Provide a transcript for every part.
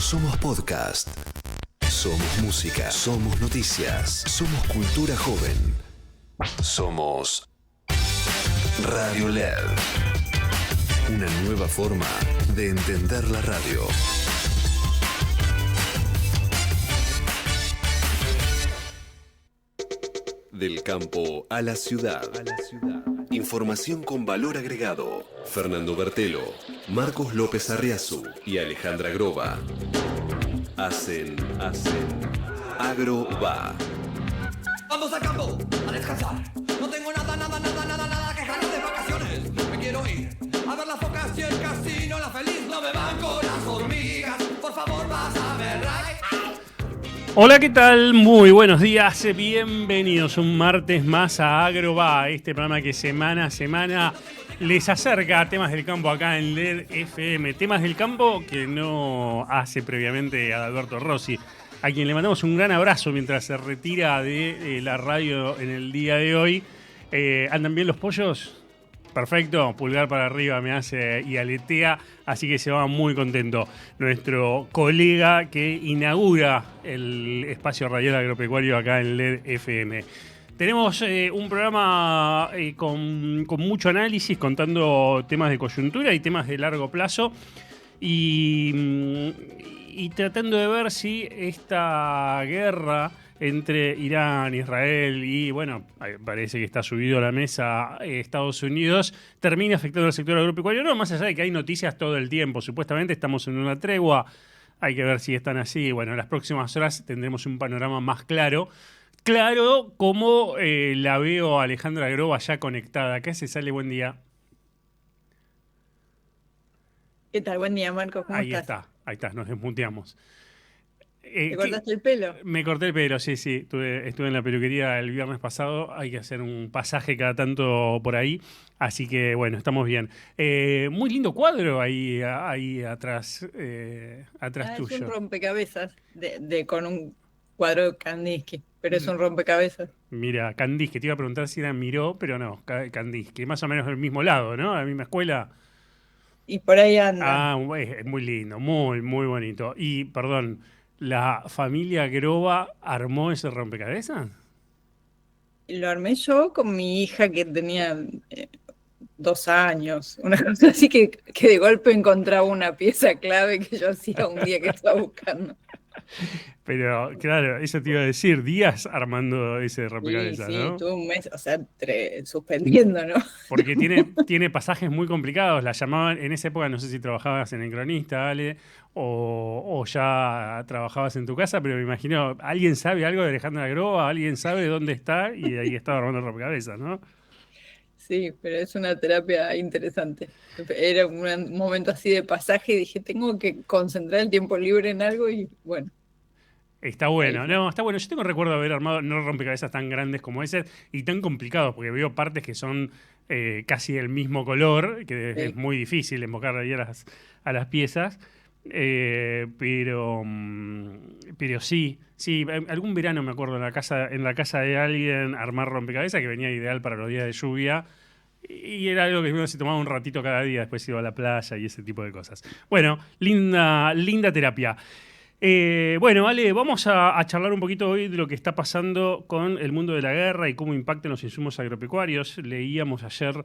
Somos podcast. Somos música. Somos noticias. Somos cultura joven. Somos Radio LED. Una nueva forma de entender la radio. Del campo a la ciudad. Información con valor agregado. Fernando Bertelo, Marcos López Arriazu y Alejandra Groba hacen Agro Va. Vamos al campo a descansar. No tengo nada que ganar de vacaciones. Me quiero ir a ver las focas y el casino. La feliz no me van con las hormigas. Por favor, vas a ver. Hola, ¿qué tal? Muy buenos días, bienvenidos un martes más a Agro Va, este programa que semana a semana les acerca temas del campo acá en LED FM, temas del campo que no hace previamente Adalberto Rossi, a quien le mandamos un gran abrazo mientras se retira de la radio en el día de hoy. ¿Andan bien los pollos? Perfecto, pulgar para arriba me hace y aletea, así que se va muy contento nuestro colega que inaugura el espacio radial agropecuario acá en LED FM. Tenemos un programa con mucho análisis, contando temas de coyuntura y temas de largo plazo y tratando de ver si esta guerra entre Irán, Israel y, bueno, parece que está subido a la mesa Estados Unidos, termina afectando al sector agropecuario. No, más allá de que hay noticias todo el tiempo. Supuestamente estamos en una tregua. Hay que ver si están así. Bueno, en las próximas horas tendremos un panorama más claro. Claro, como la veo a Alejandra Groba ya conectada. ¿Qué hace? Sale, buen día. ¿Qué tal? Buen día, Marcos. ¿Cómo estás? Ahí está, nos desmuteamos. ¿Te cortaste el pelo? Me corté el pelo, sí. Estuve en la peluquería el viernes pasado. Hay que hacer un pasaje cada tanto por ahí. Así que, bueno, estamos bien. Muy lindo cuadro ahí atrás tuyo. Es un rompecabezas con un cuadro de Kandinsky, pero es un rompecabezas. Mira, Kandinsky, te iba a preguntar si era Miró, pero no, Kandinsky. Más o menos del mismo lado, ¿no? La misma escuela. Y por ahí anda. Es muy lindo, muy, muy bonito. Y, perdón, ¿la familia Groba armó ese rompecabezas? Lo armé yo con mi hija que tenía 2 años, una cosa así que de golpe encontraba una pieza clave que yo hacía un día que estaba buscando. Pero, claro, eso te iba a decir, días armando ese rompecabezas, sí, ¿no? tuve un mes, o sea, suspendiendo, ¿no? Porque tiene pasajes muy complicados. La llamaban, en esa época, no sé si trabajabas en El Cronista, Ale, o ya trabajabas en tu casa, pero me imagino, ¿alguien sabe algo de Alejandra Groba? ¿Alguien sabe dónde está? Y ahí estaba armando el rompecabezas, ¿no? Sí, pero es una terapia interesante. Era un momento así de pasaje y dije, tengo que concentrar el tiempo libre en algo y bueno. Está bueno, no, está bueno. Yo tengo recuerdo de haber armado no rompecabezas tan grandes como ese y tan complicados, porque veo partes que son casi del mismo color, que es muy difícil enfocar ahí a las piezas. Pero sí, algún verano me acuerdo en la casa de alguien armar rompecabezas que venía ideal para los días de lluvia. Y era algo que uno se tomaba un ratito cada día, después iba a la playa y ese tipo de cosas. Bueno, linda terapia. Bueno, Ale, vamos a charlar un poquito hoy de lo que está pasando con el mundo de la guerra y cómo impactan los insumos agropecuarios. Leíamos ayer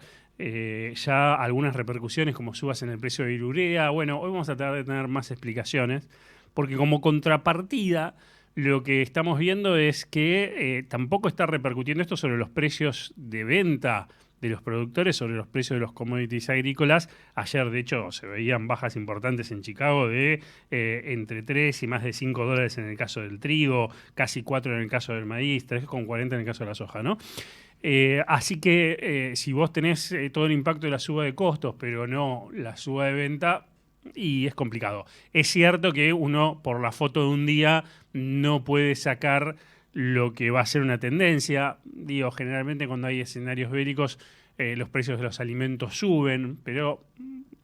ya algunas repercusiones como subas en el precio de urea. Bueno, hoy vamos a tratar de tener más explicaciones, porque como contrapartida lo que estamos viendo es que tampoco está repercutiendo esto sobre los precios de venta de los productores, sobre los precios de los commodities agrícolas. Ayer, de hecho, se veían bajas importantes en Chicago de entre 3 y más de $5 en el caso del trigo, casi 4 en el caso del maíz, 3,40 en el caso de la soja, ¿no? Así que si vos tenés todo el impacto de la suba de costos, pero no la suba de venta, y es complicado. Es cierto que uno, por la foto de un día, no puede sacar lo que va a ser una tendencia. Digo, generalmente cuando hay escenarios bélicos los precios de los alimentos suben, pero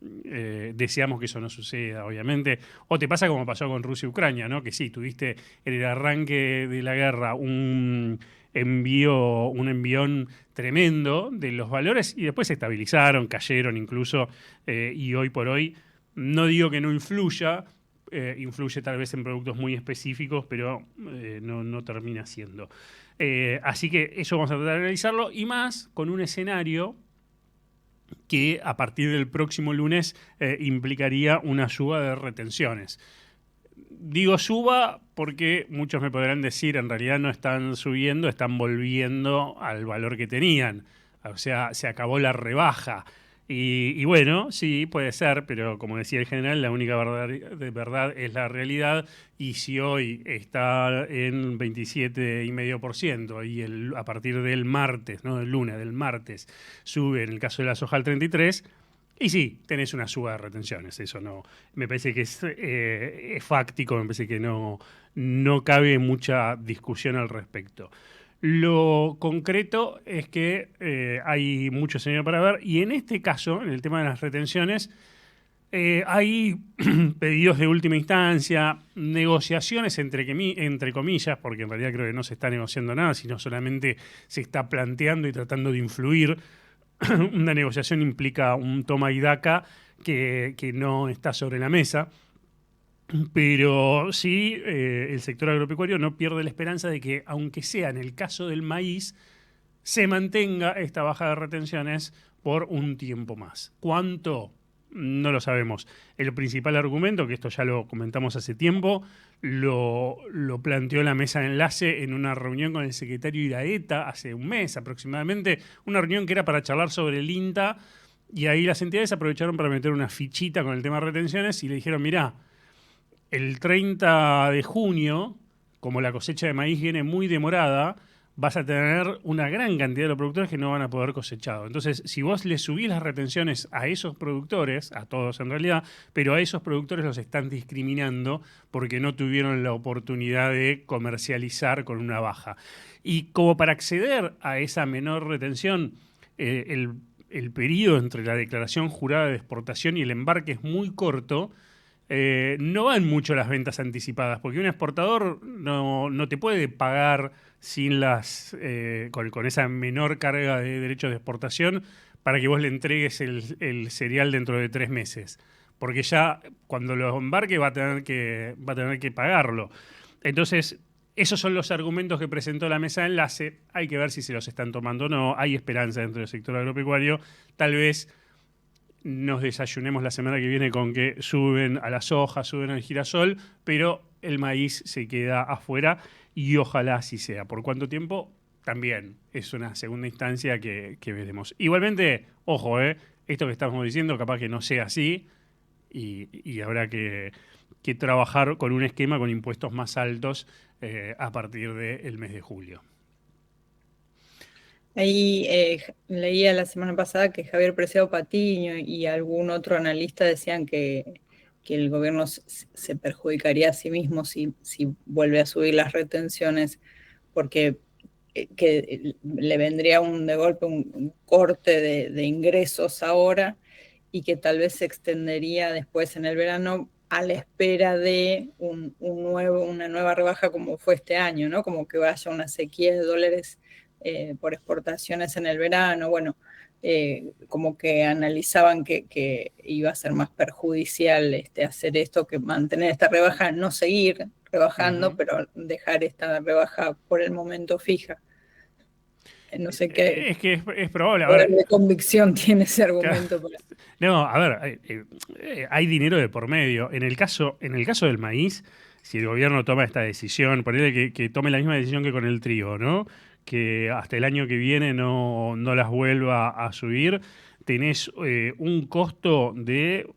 deseamos que eso no suceda, obviamente. O te pasa como pasó con Rusia y Ucrania, ¿no? Que sí, tuviste en el arranque de la guerra un envión tremendo de los valores y después se estabilizaron, cayeron incluso, y hoy por hoy, no digo que no influya, influye tal vez en productos muy específicos, pero no termina siendo. Así que eso vamos a tratar de analizarlo, y más con un escenario que a partir del próximo lunes implicaría una suba de retenciones. Digo suba porque muchos me podrán decir, en realidad no están subiendo, están volviendo al valor que tenían. O sea, se acabó la rebaja. Y bueno, sí, puede ser, pero como decía el general, la única verdad es la realidad. Y si hoy está en 27,5% y a partir del martes, no del lunes, del martes, sube en el caso de la soja al 33%, y sí, tenés una suba de retenciones. Eso no, me parece que es fáctico, me parece que no cabe mucha discusión al respecto. Lo concreto es que hay mucho escenario para ver, y en este caso, en el tema de las retenciones, hay pedidos de última instancia, negociaciones entre comillas, porque en realidad creo que no se está negociando nada, sino solamente se está planteando y tratando de influir. Una negociación implica un toma y daca que no está sobre la mesa. Pero sí, el sector agropecuario no pierde la esperanza de que, aunque sea en el caso del maíz, se mantenga esta baja de retenciones por un tiempo más. ¿Cuánto? No lo sabemos. El principal argumento, que esto ya lo comentamos hace tiempo, lo planteó la mesa de enlace en una reunión con el secretario Iraeta hace un mes aproximadamente, una reunión que era para charlar sobre el INTA, y ahí las entidades aprovecharon para meter una fichita con el tema de retenciones y le dijeron, mirá, el 30 de junio, como la cosecha de maíz viene muy demorada, vas a tener una gran cantidad de los productores que no van a poder cosechar. Entonces, si vos le subís las retenciones a esos productores, a todos en realidad, pero a esos productores los están discriminando porque no tuvieron la oportunidad de comercializar con una baja. Y como para acceder a esa menor retención, el periodo entre la declaración jurada de exportación y el embarque es muy corto. No van mucho las ventas anticipadas, porque un exportador no te puede pagar sin con esa menor carga de derechos de exportación para que vos le entregues el cereal dentro de 3 meses. Porque ya cuando lo embarque va a tener que pagarlo. Entonces, esos son los argumentos que presentó la mesa de enlace. Hay que ver si se los están tomando o no. Hay esperanza dentro del sector agropecuario. Tal vez nos desayunemos la semana que viene con que suben a la soja, suben al girasol, pero el maíz se queda afuera, y ojalá así sea. ¿Por cuánto tiempo? También es una segunda instancia que veremos. Igualmente, ojo, esto que estamos diciendo capaz que no sea así, y habrá que trabajar con un esquema con impuestos más altos a partir del mes de julio. Ahí leía la semana pasada que Javier Preciado Patiño y algún otro analista decían que el gobierno se perjudicaría a sí mismo si vuelve a subir las retenciones, porque que le vendría de golpe un corte de ingresos ahora, y que tal vez se extendería después en el verano a la espera de una nueva rebaja como fue este año, ¿no? Como que vaya una sequía de dólares por exportaciones en el verano. Bueno, como que analizaban que iba a ser más perjudicial hacer esto que mantener esta rebaja, no seguir rebajando, pero dejar esta rebaja por el momento fija. No sé qué. Es que es probable. ¿Qué convicción tiene ese argumento? No, a ver, hay dinero de por medio. En el caso del maíz, si el gobierno toma esta decisión, ponele que tome la misma decisión que con el trigo, ¿no? Que hasta el año que viene no las vuelva a subir, tenés un costo de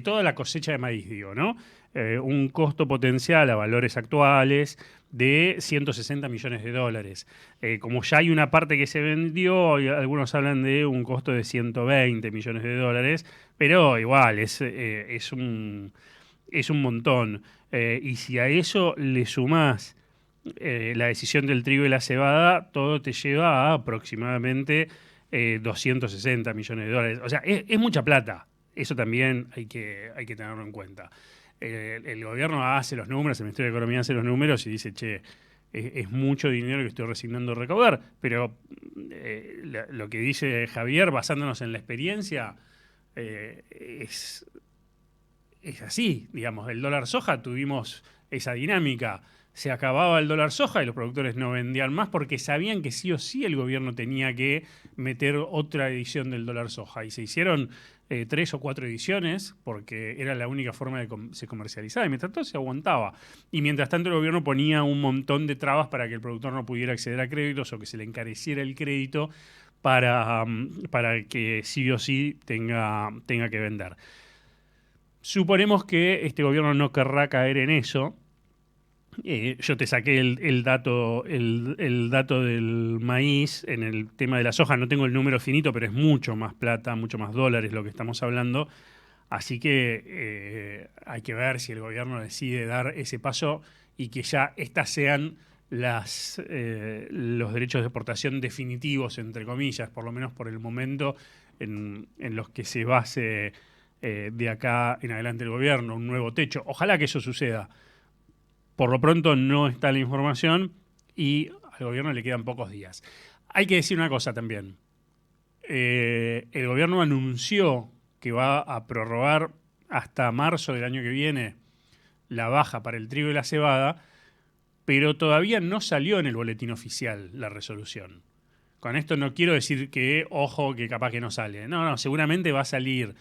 toda la cosecha de maíz, digo, ¿no? Un costo potencial a valores actuales de 160 millones de dólares. Como ya hay una parte que se vendió, algunos hablan de un costo de 120 millones de dólares, pero igual es un montón. Y si a eso le sumás la decisión del trigo y la cebada, todo te lleva a aproximadamente 260 millones de dólares. O sea, es mucha plata. Eso también hay que tenerlo en cuenta. El gobierno hace los números, el Ministerio de Economía hace los números y dice, che, es mucho dinero que estoy resignando a recaudar, pero lo que dice Javier, basándonos en la experiencia, es es así, digamos, el dólar soja tuvimos esa dinámica. Se acababa el dólar soja y los productores no vendían más porque sabían que sí o sí el gobierno tenía que meter otra edición del dólar soja. Y se hicieron 3 o 4 ediciones porque era la única forma de que se comercializaba. Y mientras tanto se aguantaba. Y mientras tanto el gobierno ponía un montón de trabas para que el productor no pudiera acceder a créditos o que se le encareciera el crédito para que sí o sí tenga que vender. Suponemos que este gobierno no querrá caer en eso. Yo te saqué el dato del maíz. En el tema de la soja no tengo el número finito, pero es mucho más plata, mucho más dólares lo que estamos hablando. Así que hay que ver si el gobierno decide dar ese paso y que ya estas sean los derechos de exportación definitivos, entre comillas, por lo menos por el momento, en los que se base de acá en adelante el gobierno, un nuevo techo. Ojalá que eso suceda. Por lo pronto no está la información y al gobierno le quedan pocos días. Hay que decir una cosa también. El gobierno anunció que va a prorrogar hasta marzo del año que viene la baja para el trigo y la cebada, pero todavía no salió en el boletín oficial la resolución. Con esto no quiero decir que, ojo, que capaz que no sale. No, seguramente va a salir.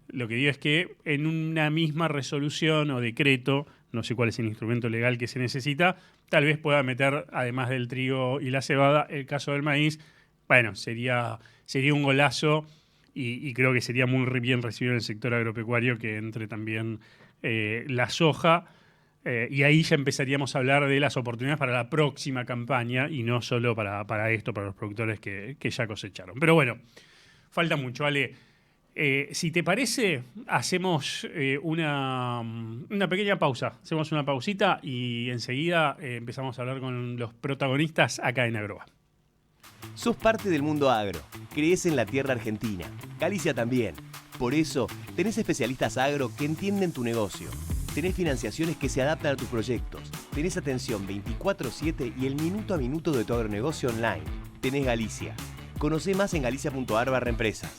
Lo que digo es que en una misma resolución o decreto, no sé cuál es el instrumento legal que se necesita, tal vez pueda meter, además del trigo y la cebada, el caso del maíz. Bueno, sería un golazo y creo que sería muy bien recibido en el sector agropecuario que entre también la soja. Y ahí ya empezaríamos a hablar de las oportunidades para la próxima campaña y no solo para esto, para los productores que ya cosecharon. Pero bueno, falta mucho, Ale. Si te parece, hacemos una pequeña pausa. Hacemos una pausita y enseguida empezamos a hablar con los protagonistas acá en Agroa. Sos parte del mundo agro. Creés en la tierra argentina. Galicia también. Por eso, tenés especialistas agro que entienden tu negocio. Tenés financiaciones que se adaptan a tus proyectos. Tenés atención 24/7 y el minuto a minuto de tu agronegocio online. Tenés Galicia. Conocé más en galicia.ar/empresas.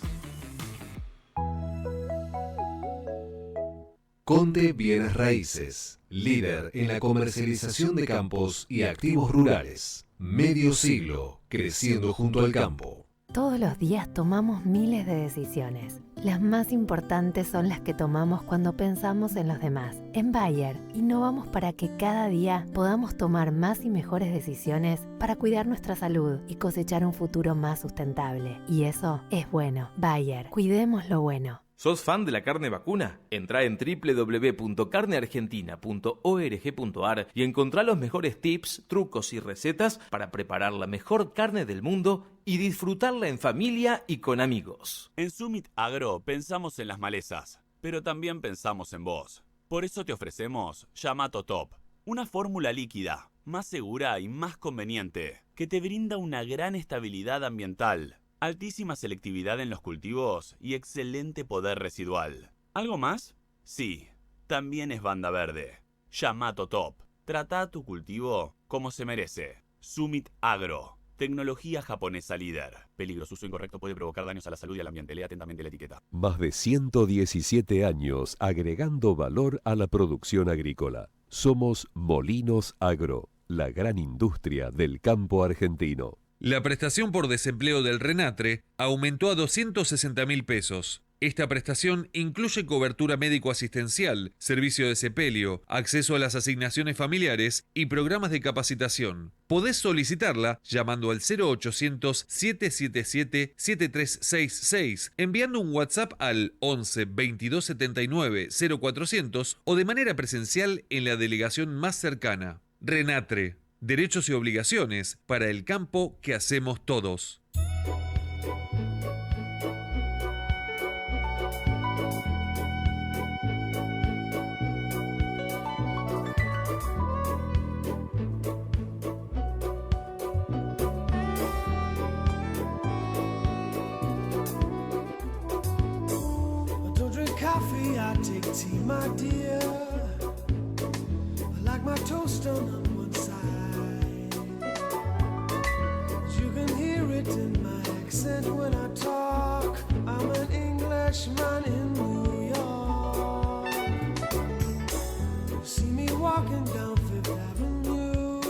Conde Bienes Raíces, líder en la comercialización de campos y activos rurales. Medio siglo creciendo junto al campo. Todos los días tomamos miles de decisiones. Las más importantes son las que tomamos cuando pensamos en los demás. En Bayer, innovamos para que cada día podamos tomar más y mejores decisiones para cuidar nuestra salud y cosechar un futuro más sustentable. Y eso es bueno. Bayer, cuidemos lo bueno. ¿Sos fan de la carne vacuna? Entrá en www.carneargentina.org.ar y encontrá los mejores tips, trucos y recetas para preparar la mejor carne del mundo y disfrutarla en familia y con amigos. En Summit Agro pensamos en las malezas, pero también pensamos en vos. Por eso te ofrecemos Yamato Top, una fórmula líquida, más segura y más conveniente, que te brinda una gran estabilidad ambiental, altísima selectividad en los cultivos y excelente poder residual. ¿Algo más? Sí, también es banda verde. Yamato Top. Trata tu cultivo como se merece. Summit Agro. Tecnología japonesa líder. Peligro, su uso incorrecto puede provocar daños a la salud y al ambiente. Lea atentamente la etiqueta. Más de 117 años agregando valor a la producción agrícola. Somos Molinos Agro, la gran industria del campo argentino. La prestación por desempleo del RENATRE aumentó a 260.000 pesos. Esta prestación incluye cobertura médico-asistencial, servicio de sepelio, acceso a las asignaciones familiares y programas de capacitación. Podés solicitarla llamando al 0800-777-7366, enviando un WhatsApp al 11 22 79 0400 o de manera presencial en la delegación más cercana. RENATRE. Derechos y obligaciones para el campo que hacemos todos. I don't drink coffee, I take tea, my dear. I like my toast on one side. You can hear it in my accent when I talk. I'm an Englishman in New York. walking down Fifth Avenue,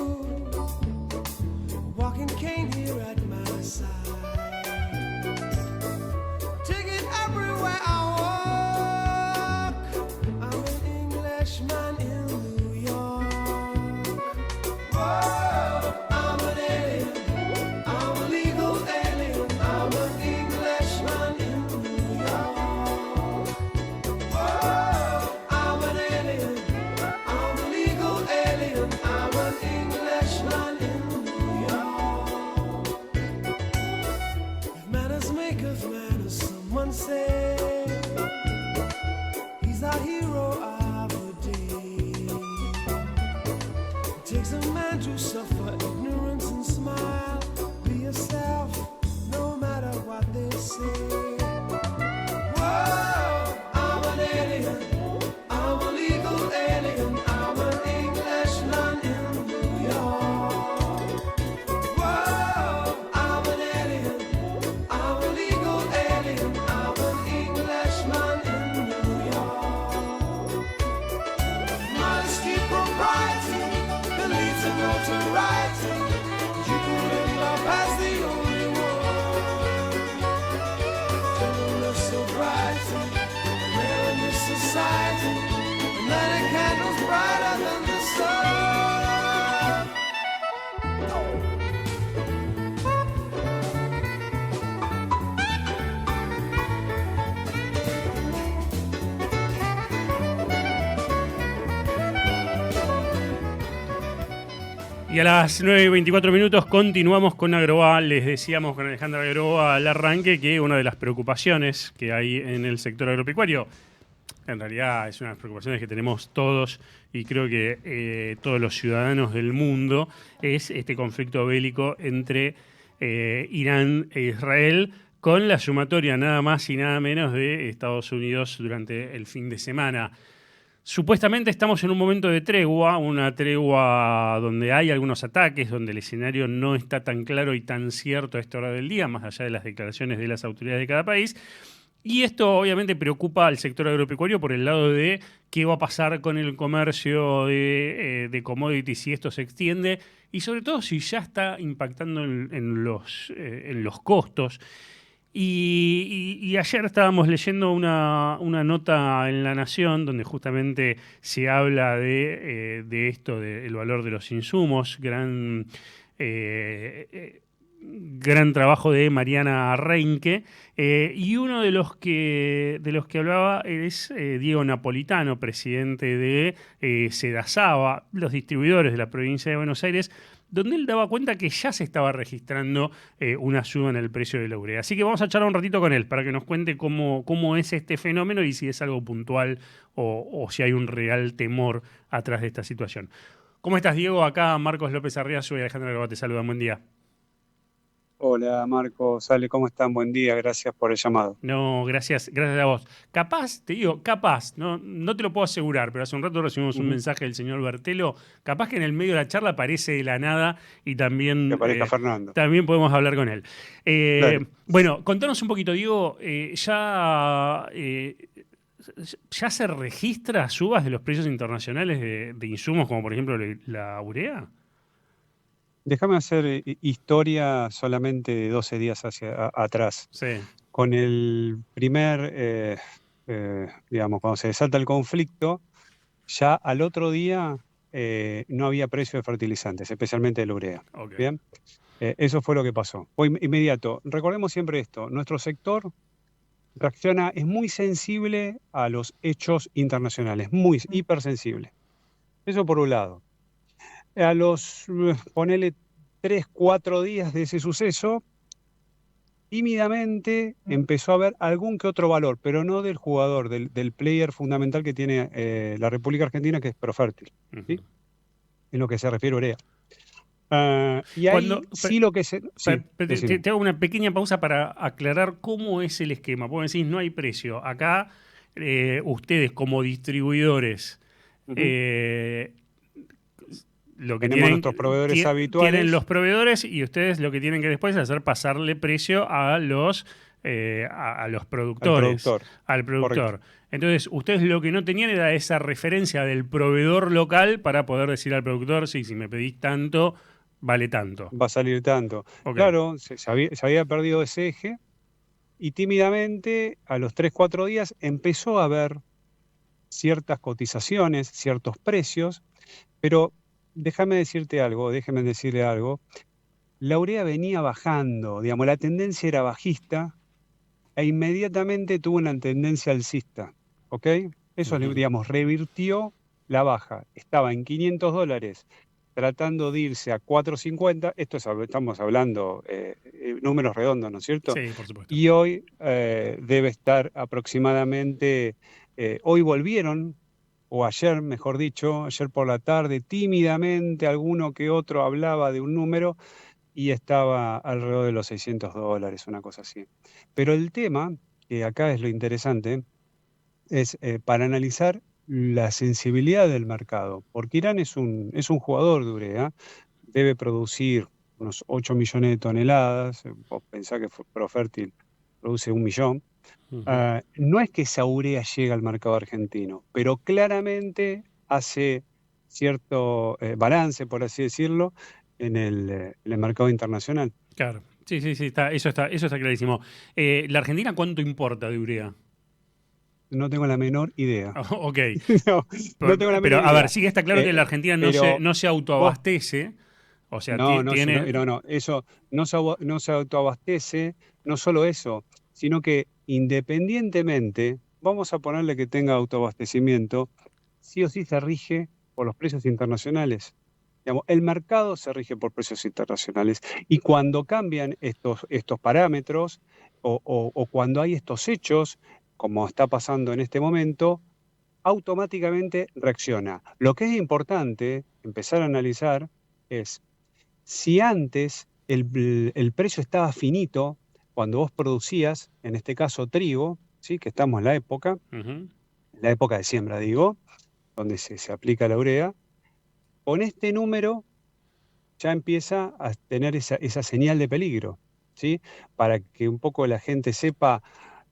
walking cane here at my side. Take it everywhere I walk. I'm an Englishman in New York. Whoa, I'm an alien. I'm a legal alien. I'm an Englishman in New York. Whoa, I'm an alien. I'm a legal alien. I'm an Englishman in New York. If manners make of manners, someone say he's our hero of the day. It takes a man to suffer ignorance and smile. Be yourself, no matter what they say. Whoa, I'm an alien. I'm a legal alien. I'm an Englishman in New York. Whoa, I'm an alien. I'm a legal alien. I'm an Englishman in New York. Modesty, propriety, the leads of notoriety. You can live love as the only one. Gentleness, sobriety, rare in this society. And lighting candles brighter than the sun. Y a las 9:24 continuamos con Agroa. Les decíamos con Alejandra Agroa al arranque que una de las preocupaciones que hay en el sector agropecuario, en realidad es una de las preocupaciones que tenemos todos y creo que todos los ciudadanos del mundo, es este conflicto bélico entre Irán e Israel, con la sumatoria nada más y nada menos de Estados Unidos durante el fin de semana. Supuestamente estamos en un momento de tregua, una tregua donde hay algunos ataques, donde el escenario no está tan claro y tan cierto a esta hora del día, más allá de las declaraciones de las autoridades de cada país. Y esto obviamente preocupa al sector agropecuario por el lado de qué va a pasar con el comercio de commodities si esto se extiende y sobre todo si ya está impactando en los costos. Y ayer estábamos leyendo una nota en La Nación donde justamente se habla de esto, del valor de los insumos, gran trabajo de Mariana Reinke, y uno de los que hablaba es Diego Napolitano, presidente de Sedasaba, los distribuidores de la provincia de Buenos Aires, donde él daba cuenta que ya se estaba registrando una suba en el precio de la urea. Así que vamos a charlar un ratito con él para que nos cuente cómo es este fenómeno y si es algo puntual o si hay un real temor atrás de esta situación. ¿Cómo estás, Diego? Acá Marcos López Arriazu y Alejandra Agroa te saludan. Buen día. Hola Marcos, Ale, ¿cómo están? Buen día, gracias por el llamado. No, gracias a vos. Capaz, te digo, no te lo puedo asegurar, pero hace un rato recibimos un mensaje del señor Bertelo, capaz que en el medio de la charla aparece de la nada y también, Que aparezca Fernando. También podemos hablar con él. Claro. Bueno, contanos un poquito, Diego, ¿ya se registra subas de los precios internacionales de insumos como por ejemplo la urea? Déjame hacer historia solamente de 12 días atrás. Sí. Con el primer, digamos, cuando se desata el conflicto, ya al otro día no había precio de fertilizantes, especialmente de la urea. Okay. ¿Bien? Eso fue lo que pasó. Fue inmediato. Recordemos siempre esto, nuestro sector reacciona, es muy sensible a los hechos internacionales, muy hipersensible. Eso por un lado. A los, ponele 3, 4 días de ese suceso, tímidamente empezó a haber algún que otro valor, pero no del jugador, del player fundamental que tiene la República Argentina, que es Profértil, ¿sí? En lo que se refiere a urea. Y ahí sí lo que se... Te hago una pequeña pausa para aclarar cómo es el esquema. Porque decís, no hay precio. Acá, ustedes como distribuidores... lo que tenemos nuestros proveedores habituales. Tienen los proveedores y ustedes lo que tienen que después es hacer pasarle precio a los a los productores, al productor. Correcto. Entonces, ustedes lo que no tenían era esa referencia del proveedor local para poder decir al productor, sí, si me pedís tanto, vale tanto. Va a salir tanto. Ok. Claro, se había perdido ese eje y tímidamente a los 3-4 días empezó a haber ciertas cotizaciones, ciertos precios, pero déjame decirle algo, la urea venía bajando, digamos, la tendencia era bajista e inmediatamente tuvo una tendencia alcista, ¿ok? Eso, digamos, revirtió la baja. Estaba en $500 tratando de irse a 4.50, estamos hablando números redondos, ¿no es cierto? Sí, por supuesto. Y hoy debe estar aproximadamente, hoy volvieron, o ayer, mejor dicho, ayer por la tarde, tímidamente alguno que otro hablaba de un número y estaba alrededor de los $600, una cosa así. Pero el tema, que acá es lo interesante, es para analizar la sensibilidad del mercado, porque Irán es un jugador de urea, debe producir unos 8 millones de toneladas, vos pensá que Profértil produce 1 millón. No es que esa urea llega al mercado argentino, pero claramente hace cierto balance, por así decirlo, en el mercado internacional. Claro. Sí, eso está clarísimo. ¿La Argentina cuánto importa de urea? No tengo la menor idea. Ok. No tengo la Pero, menor a ver, idea. sí que está claro que la Argentina no se autoabastece. O sea, tiene... Eso no se autoabastece, no solo eso, sino que independientemente, vamos a ponerle que tenga autoabastecimiento, sí o sí se rige por los precios internacionales. Digamos, el mercado se rige por precios internacionales y cuando cambian estos parámetros o cuando hay estos hechos, como está pasando en este momento, automáticamente reacciona. Lo que es importante empezar a analizar es si antes el precio estaba finito, cuando vos producías, en este caso trigo, ¿sí? Que estamos en la época de siembra, digo, donde se aplica la urea, con este número ya empieza a tener esa señal de peligro, ¿sí? Para que un poco la gente sepa,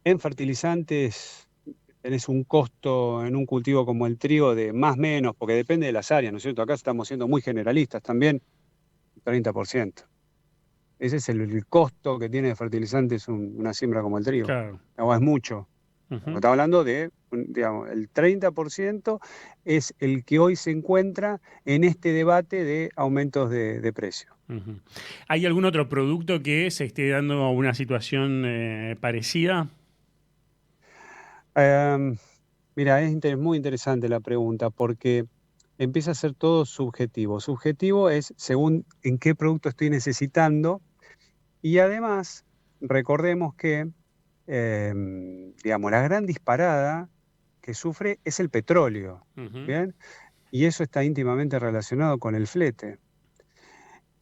en fertilizantes tenés un costo en un cultivo como el trigo de más o menos, porque depende de las áreas, ¿no es cierto? Acá estamos siendo muy generalistas también, 30%. Ese es el costo que tiene de fertilizantes una siembra como el trigo. Claro. Es mucho. Estamos hablando de, digamos, el 30% es el que hoy se encuentra en este debate de aumentos de precio. ¿Hay algún otro producto que se esté dando una situación parecida? Mira, es muy interesante la pregunta porque empieza a ser todo subjetivo. Subjetivo es según en qué producto estoy necesitando y además recordemos que digamos, la gran disparada que sufre es el petróleo, ¿bien? Y eso está íntimamente relacionado con el flete.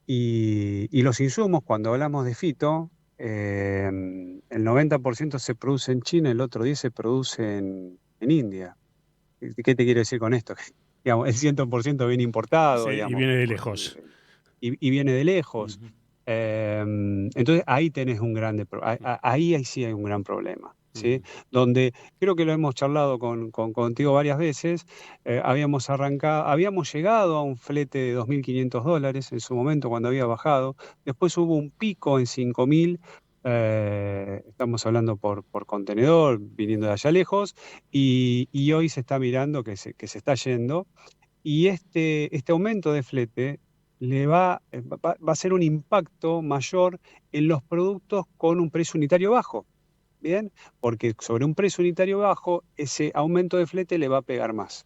Y los insumos, cuando hablamos de fito, el 90% se produce en China, el otro 10% se produce en India. ¿Qué te quiero decir con esto? Digamos, el 100% viene importado, Sí, digamos, y viene de lejos. y viene de lejos. Entonces ahí tenés un grande ahí sí hay un gran problema, ¿sí? Donde creo que lo hemos charlado contigo varias veces, habíamos llegado a un flete de $2.500 en su momento cuando había bajado, después hubo un pico en 5.000, estamos hablando por contenedor, viniendo de allá lejos, y hoy se está mirando que se está yendo, y este aumento de flete va a ser un impacto mayor en los productos con un precio unitario bajo, ¿bien? Porque sobre un precio unitario bajo, ese aumento de flete le va a pegar más.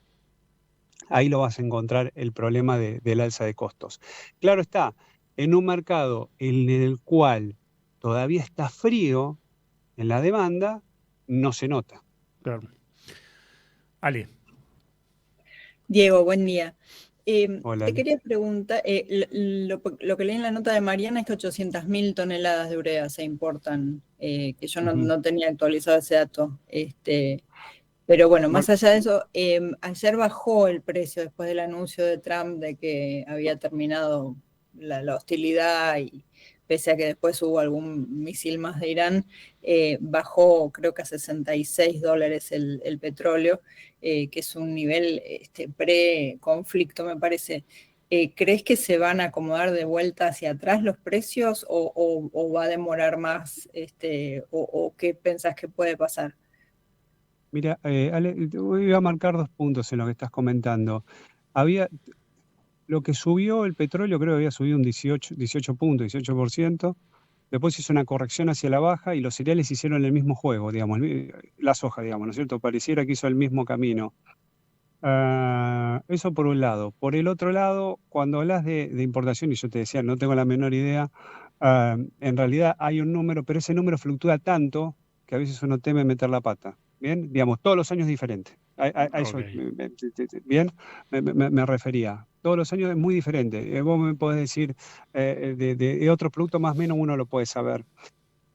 Ahí lo vas a encontrar el problema del alza de costos. Claro está, en un mercado en el cual todavía está frío en la demanda, no se nota. Claro. Ale. Diego, buen día. Hola. Te quería preguntar, lo que leí en la nota de Mariana es que 800.000 toneladas de urea se importan, que yo no tenía actualizado ese dato. Pero bueno, más allá de eso, ayer bajó el precio después del anuncio de Trump de que había terminado la hostilidad y pese a que después hubo algún misil más de Irán, bajó creo que a $66 el petróleo, que es un nivel pre-conflicto, me parece. ¿Crees que se van a acomodar de vuelta hacia atrás los precios o va a demorar más? ¿O qué pensás que puede pasar? Mira, Ale, te voy a marcar 2 puntos en lo que estás comentando. Lo que subió el petróleo, creo que había subido un 18 puntos, 18%. Después hizo una corrección hacia la baja y los cereales hicieron el mismo juego, digamos, la soja, digamos, ¿no es cierto? Pareciera que hizo el mismo camino. Eso por un lado. Por el otro lado, cuando hablas de importación, y yo te decía, no tengo la menor idea, en realidad hay un número, pero ese número fluctúa tanto que a veces uno teme meter la pata. Bien, digamos, todos los años diferente. A eso, Ok. bien, me refería. Todos los años es muy diferente. Vos me podés decir, de otro producto más o menos uno lo puede saber.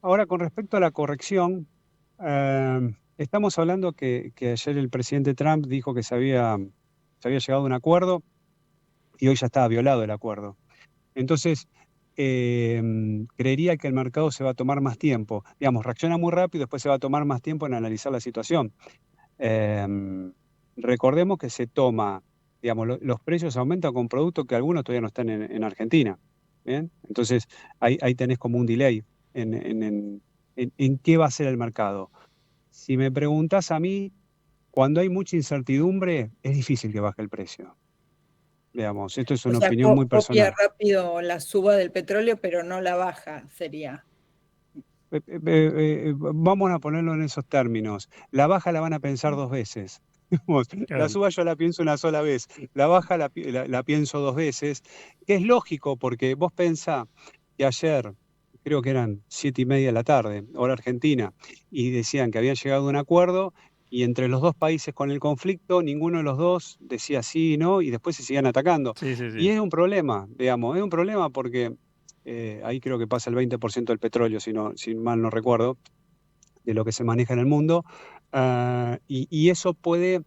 Ahora, con respecto a la corrección, estamos hablando que ayer el presidente Trump dijo que se había llegado a un acuerdo y hoy ya estaba violado el acuerdo. Entonces, creería que el mercado se va a tomar más tiempo. Digamos, reacciona muy rápido y después se va a tomar más tiempo en analizar la situación. Recordemos que se toma, digamos, los precios aumentan con productos que algunos todavía no están en Argentina. ¿Bien? Entonces, ahí tenés como un delay en qué va a ser el mercado. Si me preguntás a mí, cuando hay mucha incertidumbre, es difícil que baje el precio. Digamos, esto es O una sea, opinión muy copia personal. rápido la suba del petróleo, pero no la baja, sería. Vamos a ponerlo en esos términos. La baja la van a pensar 2 veces. Digamos, la Claro. suba yo la pienso una sola vez, la baja la pienso 2 veces, que es lógico porque vos pensás que ayer, creo que eran 7:30 de la tarde, hora argentina, y decían que habían llegado a un acuerdo y entre los dos países con el conflicto, ninguno de los dos decía sí y no, y después se siguen atacando. Sí, sí, Y sí. es un problema, digamos, es un problema porque ahí creo que pasa el 20% del petróleo, si mal no recuerdo, de lo que se maneja en el mundo, y eso puede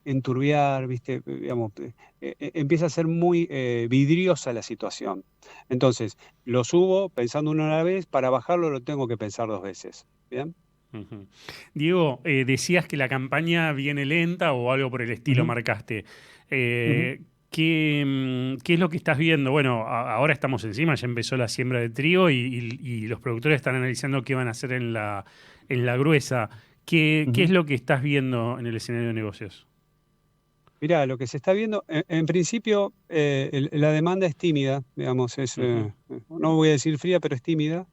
enturbiar, ¿viste? Digamos, empieza a ser muy vidriosa la situación. Entonces, lo subo pensando una vez, para bajarlo lo tengo que pensar 2 veces. ¿Bien? Ujú. Diego, decías que la campaña viene lenta o algo por el estilo Ujú, marcaste. ujú. ¿Qué es lo que estás viendo? Bueno, ahora estamos encima, ya empezó la siembra de trigo y los productores están analizando qué van a hacer en la gruesa. ¿Qué es Ujú. lo que estás viendo en el escenario de negocios? Mirá, lo que se está viendo, en principio, la demanda es tímida, digamos, Ujú. no voy a decir fría, pero es tímida.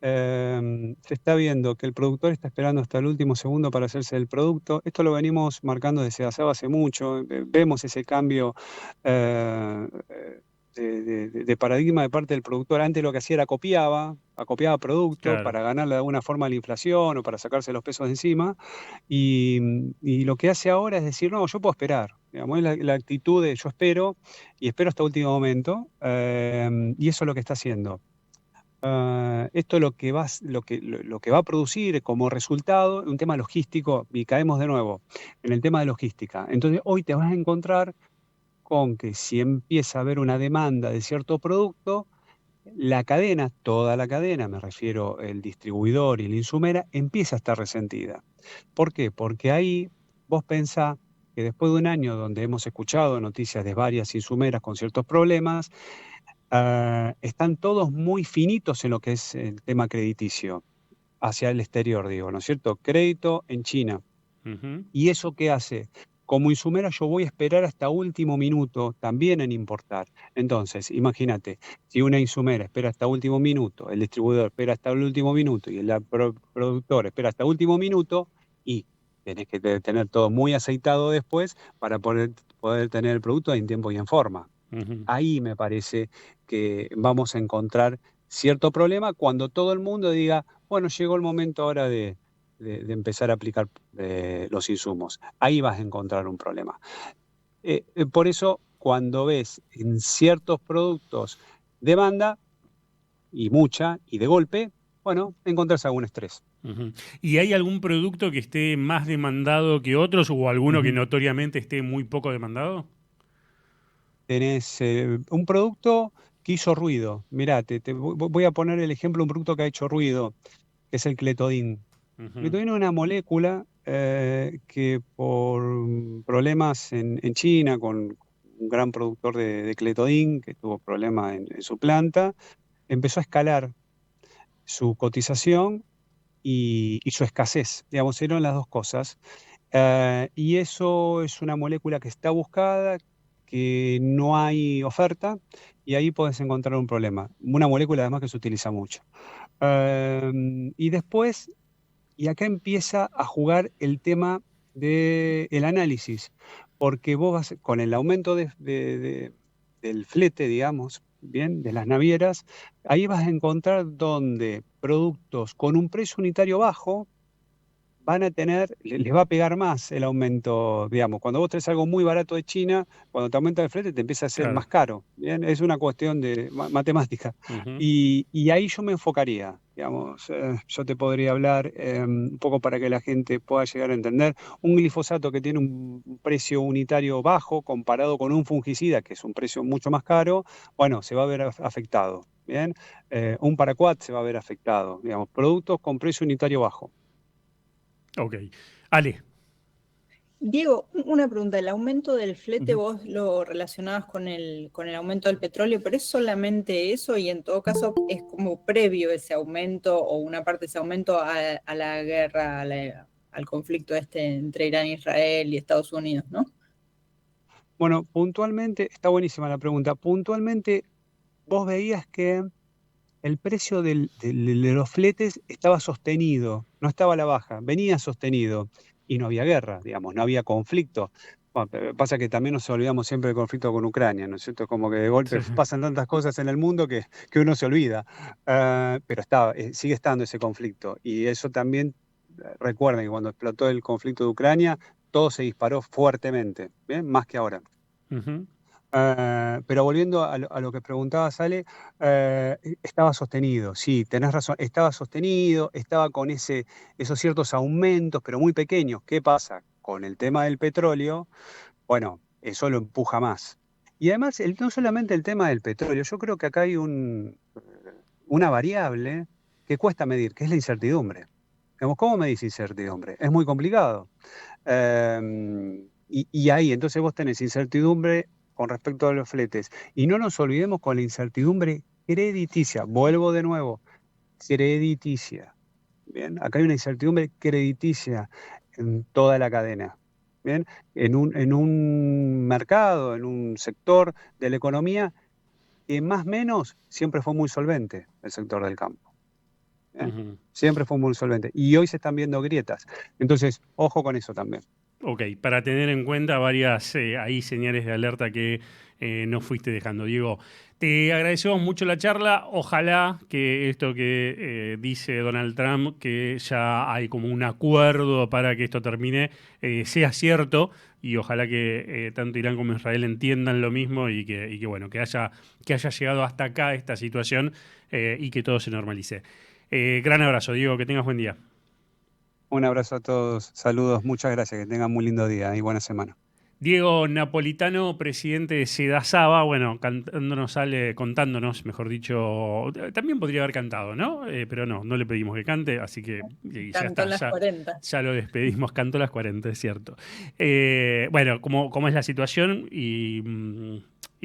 Se está viendo que el productor está esperando hasta el último segundo para hacerse el producto. Esto lo venimos marcando desde hace mucho. Vemos ese cambio eh, de paradigma de parte del productor. Antes lo que hacía era acopiaba producto Claro. para ganarle de alguna forma a la inflación o para sacarse los pesos de encima. Y lo que hace ahora es decir, no, yo puedo esperar. Digamos, es la actitud de yo espero y espero hasta último momento. Y eso es lo que está haciendo. Esto lo que va a producir como resultado un tema logístico, y caemos de nuevo en el tema de logística. Entonces, hoy te vas a encontrar con que si empieza a haber una demanda de cierto producto, la cadena, toda la cadena, me refiero el distribuidor y la insumera, empieza a estar resentida. ¿Por qué? Porque ahí vos pensás que después de un año donde hemos escuchado noticias de varias insumeras con ciertos problemas, están todos muy finitos en lo que es el tema crediticio, hacia el exterior, digo, ¿no es cierto? Crédito en China. Ujú. ¿Y eso qué hace? Como insumera yo voy a esperar hasta último minuto también en importar. Entonces, imagínate, si una insumera espera hasta último minuto, el distribuidor espera hasta el último minuto y el productor espera hasta último minuto, y tenés que tener todo muy aceitado después para poder tener el producto en tiempo y en forma. Ujú. Ahí me parece que vamos a encontrar cierto problema cuando todo el mundo diga, bueno, llegó el momento ahora de empezar a aplicar los insumos. Ahí vas a encontrar un problema. Por eso, cuando ves en ciertos productos demanda, y mucha, y de golpe, bueno, encontrás algún estrés. Ujú. ¿Y hay algún producto que esté más demandado que otros o alguno que Ujú. notoriamente esté muy poco demandado? Tenés un producto que hizo ruido. Mirá, voy a poner el ejemplo de un producto que ha hecho ruido, que es el cletodin. Cletodin es una molécula que por problemas en China, con un gran productor de cletodin, que tuvo problemas en su planta, empezó a escalar su cotización y su escasez. Digamos, eran las dos cosas. Y eso es una molécula que está buscada, que no hay oferta, y ahí puedes encontrar un problema. Una molécula además que se utiliza mucho. Y después, y acá empieza a jugar el tema del análisis, porque vos vas, con el aumento del flete, digamos, bien, de las navieras, ahí vas a encontrar donde productos con un precio unitario bajo van a tener, les va a pegar más el aumento, digamos. Cuando vos traes algo muy barato de China, cuando te aumenta el flete te empieza a ser Claro. más caro, ¿bien? Es una cuestión de matemática. Ujú. Y ahí yo me enfocaría, digamos. Yo te podría hablar un poco para que la gente pueda llegar a entender. Un glifosato que tiene un precio unitario bajo comparado con un fungicida, que es un precio mucho más caro, bueno, se va a ver afectado, ¿bien? Un paraquat se va a ver afectado, digamos. Productos con precio unitario bajo. Ok. Ale. Diego, una pregunta. El aumento del flete Ujú. vos lo relacionabas con el aumento del petróleo, pero ¿es solamente eso y en todo caso es como previo ese aumento o una parte de ese aumento a la guerra, al conflicto este entre Irán e Israel y Estados Unidos, ¿no? Bueno, puntualmente, está buenísima la pregunta. Puntualmente, vos veías que el precio de los fletes estaba sostenido, no estaba a la baja, venía sostenido y no había guerra, digamos, no había conflicto. Bueno, pero pasa que también nos olvidamos siempre del conflicto con Ucrania, ¿no es cierto? Como que de golpe Sí. pasan tantas cosas en el mundo que uno se olvida. Pero sigue estando ese conflicto. Y eso también, recuerden que cuando explotó el conflicto de Ucrania, todo se disparó fuertemente, ¿bien? Más que ahora. Ujú. Pero volviendo a lo que preguntaba Sale, estaba sostenido, sí, tenés razón, estaba sostenido, estaba con esos ciertos aumentos, pero muy pequeños. ¿Qué pasa? Con el tema del petróleo, bueno, eso lo empuja más. Y además, no solamente el tema del petróleo, yo creo que acá hay una variable que cuesta medir, que es la incertidumbre. Digamos, ¿cómo medís incertidumbre? Es muy complicado. Y ahí, entonces vos tenés incertidumbre con respecto a los fletes. Y no nos olvidemos con la incertidumbre crediticia. Vuelvo de nuevo, crediticia. Bien, acá hay una incertidumbre crediticia en toda la cadena. Bien, en un mercado, en un sector de la economía que más o menos siempre fue muy solvente, el sector del campo. Bien, Ujú. siempre fue muy solvente. Y hoy se están viendo grietas. Entonces, ojo con eso también. Ok, para tener en cuenta varias ahí señales de alerta que nos fuiste dejando. Diego, te agradecemos mucho la charla. Ojalá que esto que dice Donald Trump, que ya hay como un acuerdo para que esto termine, sea cierto. Y ojalá que tanto Irán como Israel entiendan lo mismo y que, bueno, que haya llegado hasta acá esta situación y que todo se normalice. Gran abrazo, Diego, que tengas buen día. Un abrazo a todos, saludos, muchas gracias, que tengan muy lindo día y buena semana. Diego Napolitano, presidente de Sedasaba, bueno, contándonos, mejor dicho, también podría haber cantado, ¿no? Pero no le pedimos que cante, así que ya Cantó está, en las 40. ya lo despedimos, cantó las 40, es cierto. Bueno, cómo es la situación y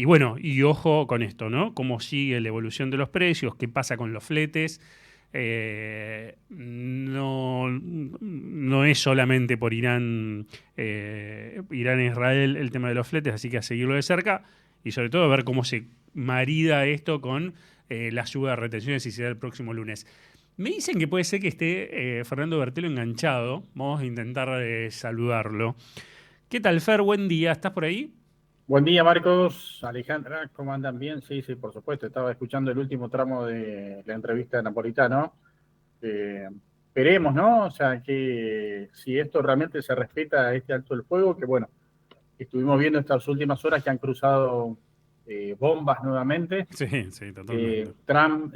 bueno, y ojo con esto, ¿no? Cómo sigue la evolución de los precios, qué pasa con los fletes. No es solamente por Irán e Israel el tema de los fletes, así que a seguirlo de cerca y sobre todo a ver cómo se marida esto con la suba de retenciones y será el próximo lunes. Me dicen que puede ser que esté Fernando Bertelo enganchado. Vamos a intentar saludarlo. ¿Qué tal, Fer? Buen día. ¿Estás por ahí? Buen día, Marcos, Alejandra, ¿cómo andan? Bien, sí, por supuesto. Estaba escuchando el último tramo de la entrevista de Napolitano. Esperemos, ¿no? O sea, que si esto realmente se respeta este alto el fuego, que bueno, estuvimos viendo estas últimas horas que han cruzado bombas nuevamente. Sí, totalmente. Trump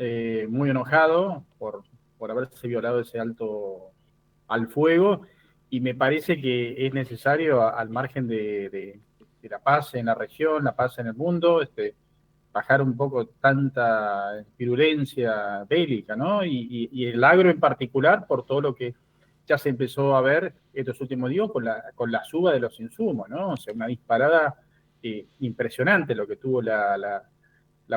muy enojado por haberse violado ese alto al fuego, y me parece que es necesario, al margen de la paz en la región, la paz en el mundo, bajar un poco tanta virulencia bélica, ¿no? Y el agro en particular, por todo lo que ya se empezó a ver estos últimos días con la suba de los insumos, ¿no? O sea, una disparada impresionante lo que tuvo la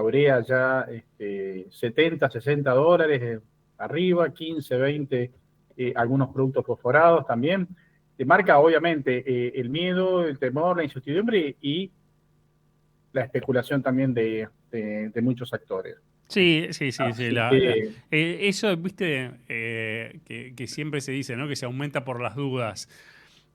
urea ya, $70, $60 arriba, 15, 20, algunos productos fosforados también. Te marca obviamente el miedo, el temor, la incertidumbre y la especulación también de muchos actores. Sí. que- Eso, viste, que siempre se dice, ¿no? Que se aumenta por las dudas.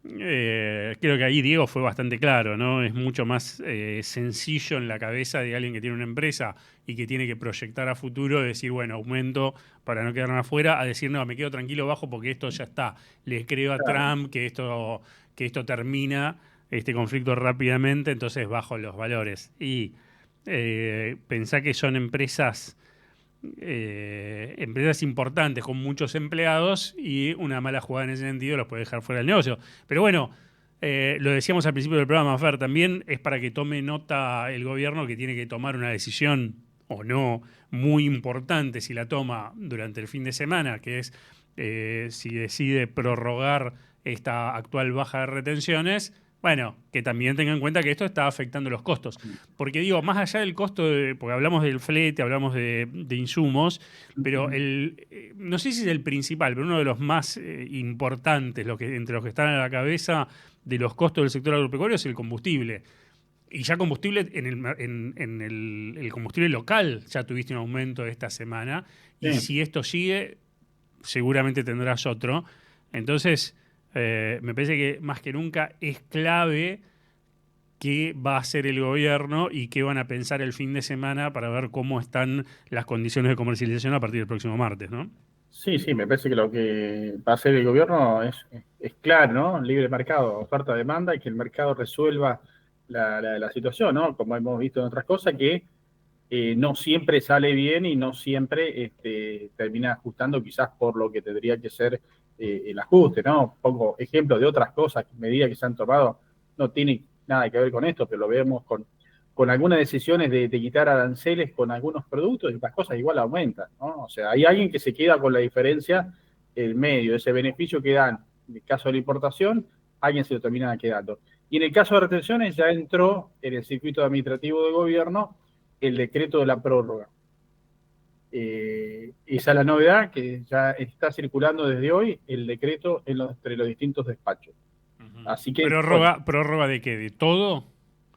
Creo que ahí Diego fue bastante claro, ¿no? Es mucho más sencillo en la cabeza de alguien que tiene una empresa y que tiene que proyectar a futuro, decir, bueno, aumento para no quedarme afuera, a decir, no, me quedo tranquilo bajo porque esto ya está. Le creo a Trump que esto termina este conflicto rápidamente, entonces bajo los valores. Y pensá que son empresas importantes con muchos empleados y una mala jugada en ese sentido los puede dejar fuera del negocio. Pero bueno, lo decíamos al principio del programa, Fer, también es para que tome nota el gobierno que tiene que tomar una decisión o no muy importante si la toma durante el fin de semana, que es si decide prorrogar esta actual baja de retenciones. Bueno, que también tengan en cuenta que esto está afectando los costos. Porque digo, más allá del costo, porque hablamos del flete, hablamos de insumos, pero no sé si es el principal, pero uno de los más importantes, entre los que están a la cabeza de los costos del sector agropecuario es el combustible. Y ya combustible, en el combustible local ya tuviste un aumento esta semana. Y si esto sigue, seguramente tendrás otro. Entonces, me parece que más que nunca es clave qué va a hacer el gobierno y qué van a pensar el fin de semana para ver cómo están las condiciones de comercialización a partir del próximo martes, ¿no? Sí, me parece que lo que va a hacer el gobierno es claro, ¿no? Libre mercado, oferta-demanda, y que el mercado resuelva la situación, ¿no? Como hemos visto en otras cosas, que no siempre sale bien y no siempre termina ajustando quizás por lo que tendría que ser el ajuste, ¿no? Pongo ejemplos de otras cosas, medidas que se han tomado, no tiene nada que ver con esto, pero lo vemos con algunas decisiones de quitar aranceles con algunos productos y las cosas igual aumentan, ¿no? O sea, hay alguien que se queda con la diferencia, el medio, ese beneficio que dan, en el caso de la importación, alguien se lo termina quedando. Y en el caso de retenciones ya entró en el circuito administrativo de gobierno el decreto de la prórroga. Esa es la novedad, que ya está circulando desde hoy el decreto entre los distintos despachos. Así que ¿Prórroga de qué? ¿De todo?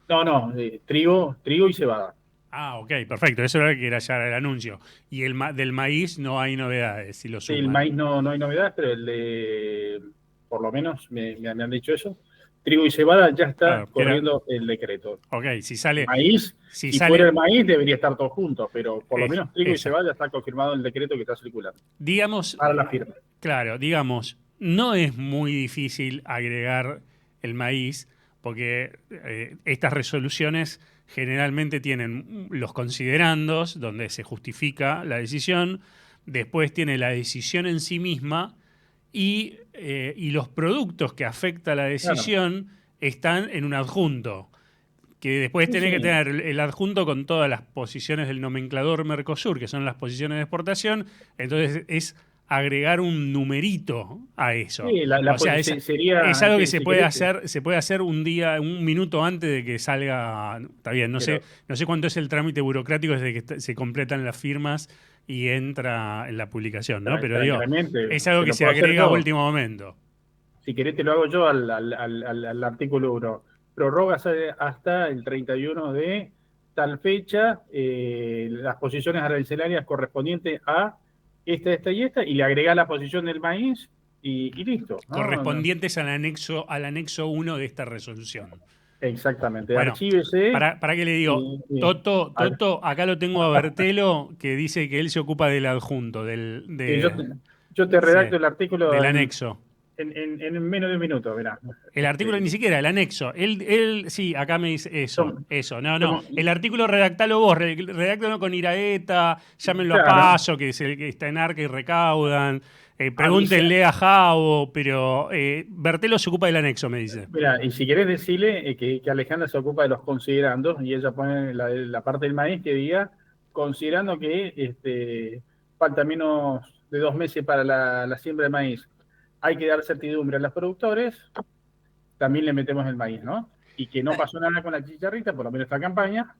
No, trigo y cebada. Ah, ok, perfecto. Eso era que era ya el anuncio. Y del maíz no hay novedades, si lo Sí, suman. el maíz no hay novedades, pero por lo menos me han dicho eso. Trigo y cebada ya está corriendo el decreto. Ok, si sale... Maíz, si fuera el maíz debería estar todo junto, pero por lo menos trigo y cebada ya está confirmado el decreto que está circulando. Digamos... Para la firma. Claro, digamos, no es muy difícil agregar el maíz, porque estas resoluciones generalmente tienen los considerandos, donde se justifica la decisión, después tiene la decisión en sí misma, y los productos que afecta la decisión están en un adjunto, que después tenés que tener el adjunto con todas las posiciones del nomenclador Mercosur, que son las posiciones de exportación. Entonces es agregar un numerito a eso. Sí, o sea, es algo que se puede hacer un minuto antes de que salga. Está bien, no sé cuánto es el trámite burocrático desde que se completan las firmas y entra en la publicación, ¿no? Pero digo, es algo que se agrega a último momento. Si querés te lo hago yo al artículo 1. Prorrogas hasta el 31 de tal fecha las posiciones arancelarias correspondientes a esta y esta, y le agrega la posición del maíz y listo, ¿no? Correspondientes al anexo 1 de esta resolución. Exactamente. Bueno, archívese. ¿Para qué le digo? Toto, acá lo tengo a Bertelo, que dice que él se ocupa del adjunto, yo te redacto el artículo del anexo. En menos de un minuto, verá. El artículo ni siquiera, el anexo. Él sí, acá me dice eso. No. El artículo redactalo vos, redactalo con Iraeta, llámenlo a Paso, que es el que está en Arca y recaudan. Pregúntenle a Javo, pero Bertelo se ocupa del anexo, me dice. Mira, y si querés decirle que Alejandra se ocupa de los considerandos y ella pone la parte del maíz que diga, considerando que falta menos de 2 meses para la siembra de maíz, hay que dar certidumbre a los productores, también le metemos el maíz, ¿no? Y que no pasó nada con la chicharrita, por lo menos esta campaña.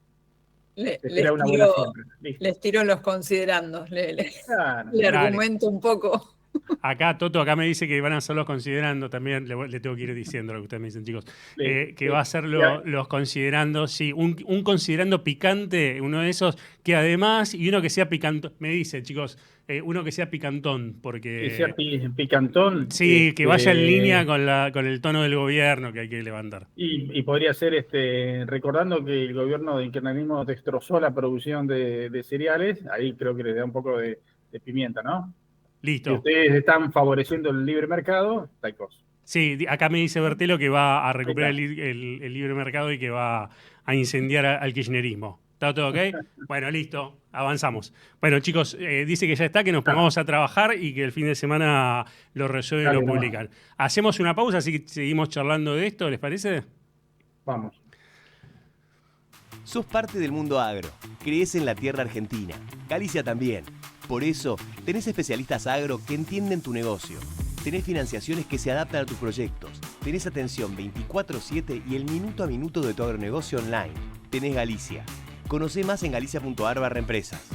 Les una buena siembra. Listo. tiro los considerandos, le Dale. argumento un poco. Acá, Toto, acá me dice que van a ser los considerando también, le tengo que ir diciendo lo que ustedes me dicen, chicos, que va a ser los considerando, sí, un considerando picante, uno de esos, que además, y uno que sea picantón, me dice, chicos, uno que sea picantón, porque... Que sea picantón. Sí, que vaya en línea con el tono del gobierno que hay que levantar. Y podría ser, recordando que el gobierno de kirchnerismo destrozó la producción de cereales, ahí creo que le da un poco de pimienta, ¿no? Listo. Si ustedes están favoreciendo el libre mercado, tal cosa. Sí, acá me dice Bertelo que va a recuperar el libre mercado y que va a incendiar al kirchnerismo. ¿Está todo ok? Bueno, listo, avanzamos. Bueno, chicos, dice que ya está, que nos pongamos a trabajar y que el fin de semana lo resuelven y lo publican. Hacemos una pausa, así que seguimos charlando de esto, ¿les parece? Vamos. Sos parte del mundo agro. Crees en la tierra argentina. Galicia también. Por eso, tenés especialistas agro que entienden tu negocio. Tenés financiaciones que se adaptan a tus proyectos. Tenés atención 24/7 y el minuto a minuto de tu agronegocio online. Tenés Galicia. Conocé más en galicia.ar/empresas.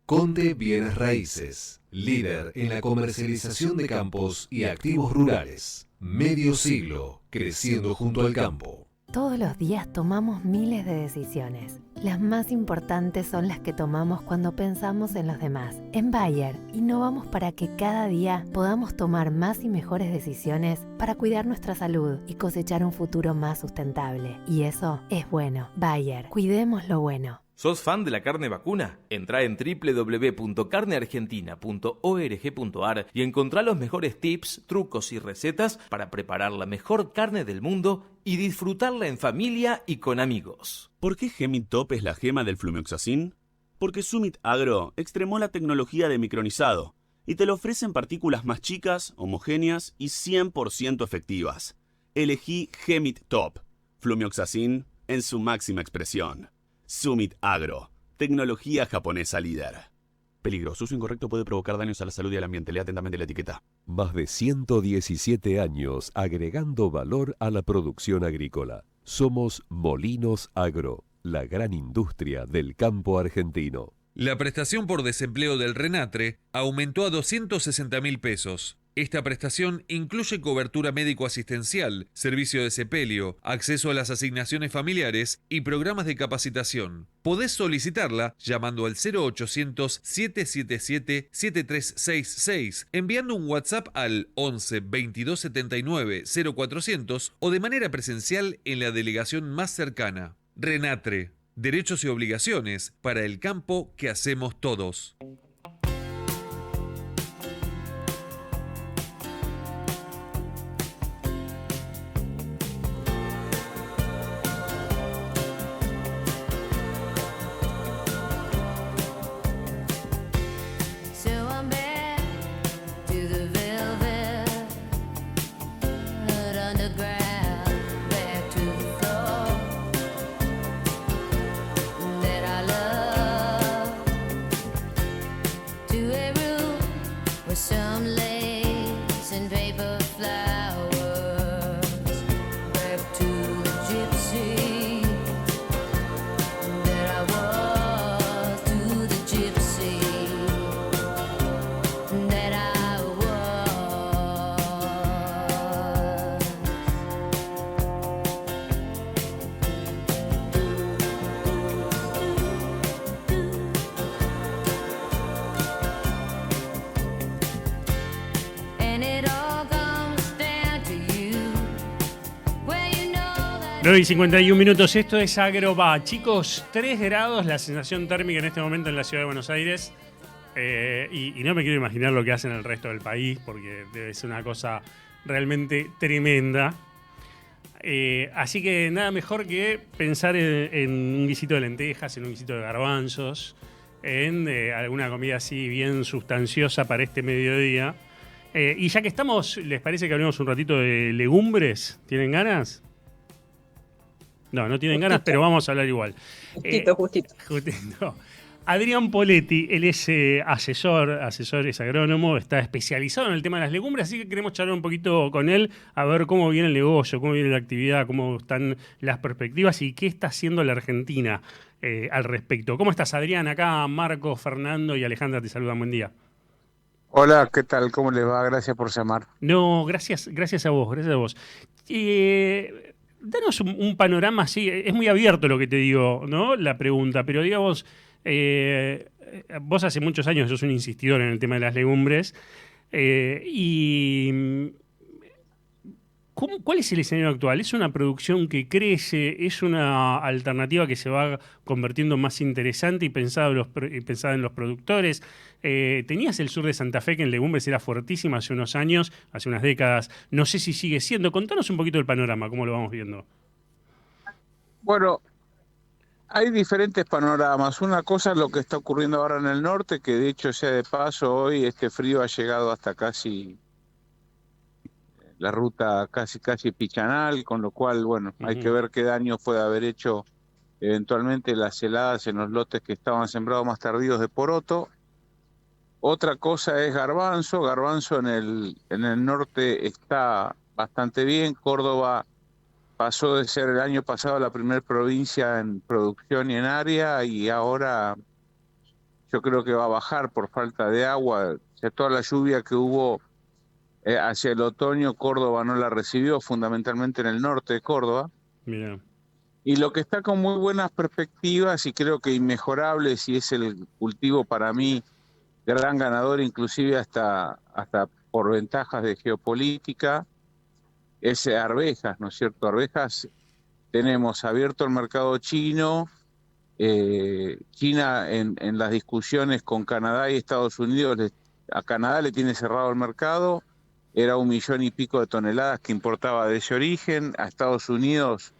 Conde Bienes Raíces, líder en la comercialización de campos y activos rurales. Medio siglo creciendo junto al campo. Todos los días tomamos miles de decisiones. Las más importantes son las que tomamos cuando pensamos en los demás. En Bayer, innovamos para que cada día podamos tomar más y mejores decisiones para cuidar nuestra salud y cosechar un futuro más sustentable. Y eso es bueno. Bayer, cuidemos lo bueno. ¿Sos fan de la carne vacuna? Entrá en www.carneargentina.org.ar y encontrá los mejores tips, trucos y recetas para preparar la mejor carne del mundo y disfrutarla en familia y con amigos. ¿Por qué Gemit Top es la gema del flumioxacin? Porque Summit Agro extremó la tecnología de micronizado y te lo ofrece en partículas más chicas, homogéneas y 100% efectivas. Elegí Gemit Top, flumioxacin en su máxima expresión. Summit Agro, tecnología japonesa líder. Peligro, su uso incorrecto puede provocar daños a la salud y al ambiente. Lea atentamente la etiqueta. Más de 117 años agregando valor a la producción agrícola. Somos Molinos Agro, la gran industria del campo argentino. La prestación por desempleo del RENATRE aumentó a 260.000 pesos. Esta prestación incluye cobertura médico-asistencial, servicio de sepelio, acceso a las asignaciones familiares y programas de capacitación. Podés solicitarla llamando al 0800-777-7366, enviando un WhatsApp al 11 22 79 0400 o de manera presencial en la delegación más cercana. RENATRE, derechos y obligaciones para el campo que hacemos todos. Y 51 minutos, esto es Agroba. Chicos, 3 grados la sensación térmica en este momento en la ciudad de Buenos Aires. Y no me quiero imaginar lo que hacen el resto del país, porque debe ser una cosa realmente tremenda. Así que nada mejor que pensar en un guisito de lentejas, en un guisito de garbanzos, en alguna comida así bien sustanciosa para este mediodía. Y ya que estamos, ¿les parece que hablemos un ratito de legumbres? ¿Tienen ganas? No tienen ganas, pero vamos a hablar igual. Justito. Adrián Poletti, él es asesor, es agrónomo, está especializado en el tema de las legumbres, así que queremos charlar un poquito con él, a ver cómo viene el negocio, cómo viene la actividad, cómo están las perspectivas y qué está haciendo la Argentina al respecto. ¿Cómo estás, Adrián? Acá Marco, Fernando y Alejandra te saludan. Buen día. Hola, ¿qué tal? ¿Cómo les va? Gracias por llamar. No, gracias a vos. Danos un panorama así, es muy abierto lo que te digo, ¿no? La pregunta, pero digamos, vos hace muchos años sos un insistidor en el tema de las legumbres, ¿cuál es el escenario actual? ¿Es una producción que crece? ¿Es una alternativa que se va convirtiendo más interesante y pensada en los productores? Tenías el sur de Santa Fe, que en legumbres era fuertísima hace unos años, hace unas décadas. No sé si sigue siendo. Contanos un poquito el panorama, cómo lo vamos viendo. Bueno, hay diferentes panoramas. Una cosa es lo que está ocurriendo ahora en el norte, que de hecho, sea de paso, hoy este frío ha llegado hasta casi la ruta casi Pichanal, con lo cual, bueno, hay que ver qué daño puede haber hecho eventualmente las heladas en los lotes que estaban sembrados más tardíos de poroto. Otra cosa es garbanzo. Garbanzo en el norte está bastante bien. Córdoba pasó de ser el año pasado la primera provincia en producción y en área, y ahora yo creo que va a bajar por falta de agua. O sea, toda la lluvia que hubo hacia el otoño, Córdoba no la recibió, fundamentalmente en el norte de Córdoba. Mira. Y lo que está con muy buenas perspectivas y creo que inmejorables, y es el cultivo para mí gran ganador, inclusive hasta por ventajas de geopolítica, es arvejas, ¿no es cierto? Arvejas, tenemos abierto el mercado chino. China en las discusiones con Canadá y Estados Unidos, a Canadá le tiene cerrado el mercado. Era 1,5 millones de toneladas que importaba de ese origen. A Estados Unidos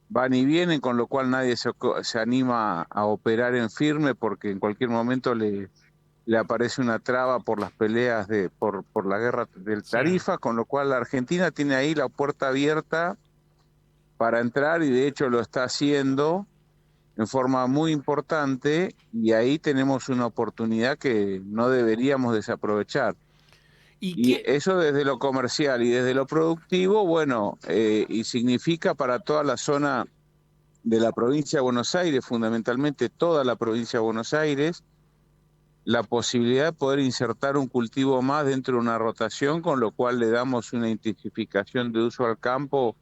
van y vienen, con lo cual nadie se anima a operar en firme, porque en cualquier momento le aparece una traba por las peleas por la guerra del tarifa, con lo cual la Argentina tiene ahí la puerta abierta para entrar, y de hecho lo está haciendo en forma muy importante, y ahí tenemos una oportunidad que no deberíamos desaprovechar. Y eso desde lo comercial, y desde lo productivo, bueno, y significa para toda la zona de la provincia de Buenos Aires, fundamentalmente toda la provincia de Buenos Aires, la posibilidad de poder insertar un cultivo más dentro de una rotación, con lo cual le damos una intensificación de uso al campo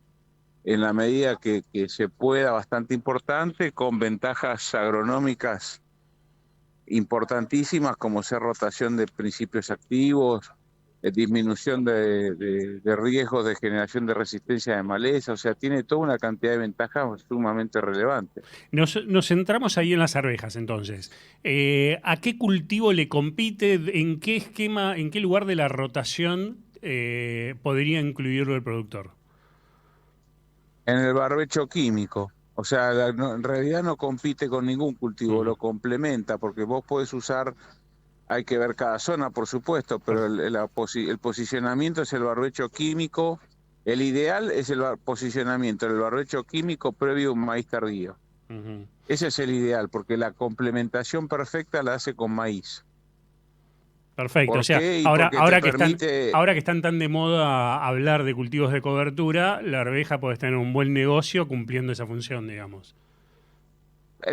en la medida que se pueda, bastante importante, con ventajas agronómicas importantísimas, como ser rotación de principios activos, disminución de riesgos de generación de resistencia de maleza. O sea, tiene toda una cantidad de ventajas sumamente relevantes. Nos centramos ahí en las arvejas, entonces. ¿A qué cultivo le compite? ¿En qué esquema, en qué lugar de la rotación podría incluirlo el productor? En el barbecho químico. O sea, en realidad no compite con ningún cultivo, lo complementa, porque vos podés usar, hay que ver cada zona, por supuesto, pero el posicionamiento es el barbecho químico. El ideal es el posicionamiento del barbecho químico previo a un maíz tardío. Ese es el ideal, porque la complementación perfecta la hace con maíz. Perfecto, o sea, ahora que están tan de moda hablar de cultivos de cobertura, la arveja puede estar en un buen negocio cumpliendo esa función, digamos.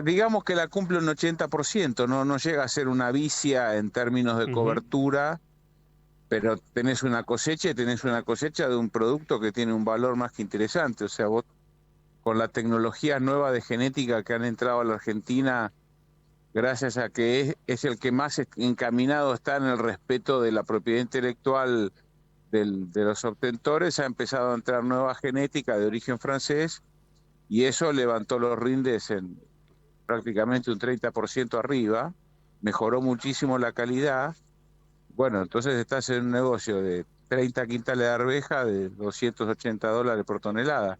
Digamos que la cumple un 80%, no llega a ser una vicia en términos de cobertura, pero tenés una cosecha de un producto que tiene un valor más que interesante. O sea, vos con la tecnología nueva de genética que han entrado a la Argentina, gracias a que es el que más encaminado está en el respeto de la propiedad intelectual de los obtentores, ha empezado a entrar nueva genética de origen francés, y eso levantó los rindes en prácticamente un 30% arriba, mejoró muchísimo la calidad. Bueno, entonces estás en un negocio de 30 quintales de arveja de $280 por tonelada.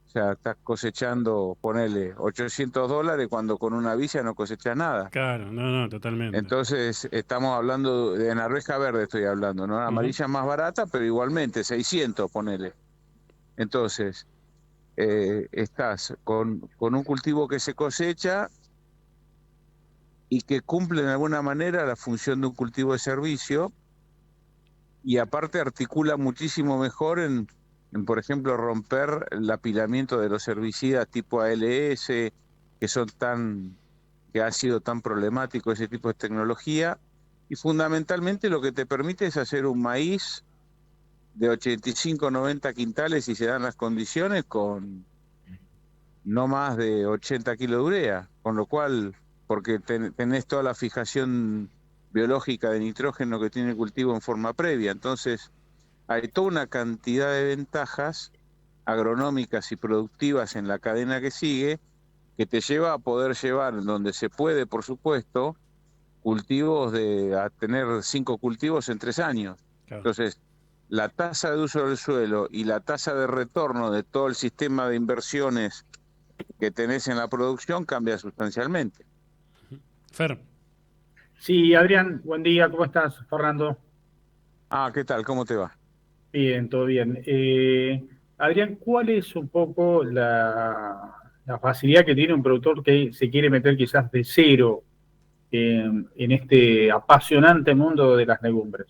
O sea, estás cosechando, ponele, $800 cuando con una villa no cosechas nada. Claro, no, totalmente. Entonces, estamos hablando de arveja verde, estoy hablando, ¿no? La amarilla es más barata, pero igualmente, 600, ponele. Entonces, estás con un cultivo que se cosecha y que cumple de alguna manera la función de un cultivo de servicio, y aparte articula muchísimo mejor en, por ejemplo, romper el apilamiento de los herbicidas tipo ALS, que ha sido tan problemático ese tipo de tecnología, y fundamentalmente lo que te permite es hacer un maíz de 85, 90 quintales, si se dan las condiciones, con no más de 80 kilos de urea, con lo cual, porque tenés toda la fijación biológica de nitrógeno que tiene el cultivo en forma previa. Entonces, hay toda una cantidad de ventajas agronómicas y productivas en la cadena que sigue, que te lleva a poder llevar, donde se puede, por supuesto, a tener 5 cultivos en 3 años. Claro. Entonces, la tasa de uso del suelo y la tasa de retorno de todo el sistema de inversiones que tenés en la producción cambia sustancialmente. Fer. Sí, Adrián, buen día, ¿cómo estás? Fernando. ¿Qué tal? ¿Cómo te va? Bien, todo bien. Adrián, ¿cuál es un poco la facilidad que tiene un productor que se quiere meter quizás de cero en este apasionante mundo de las legumbres?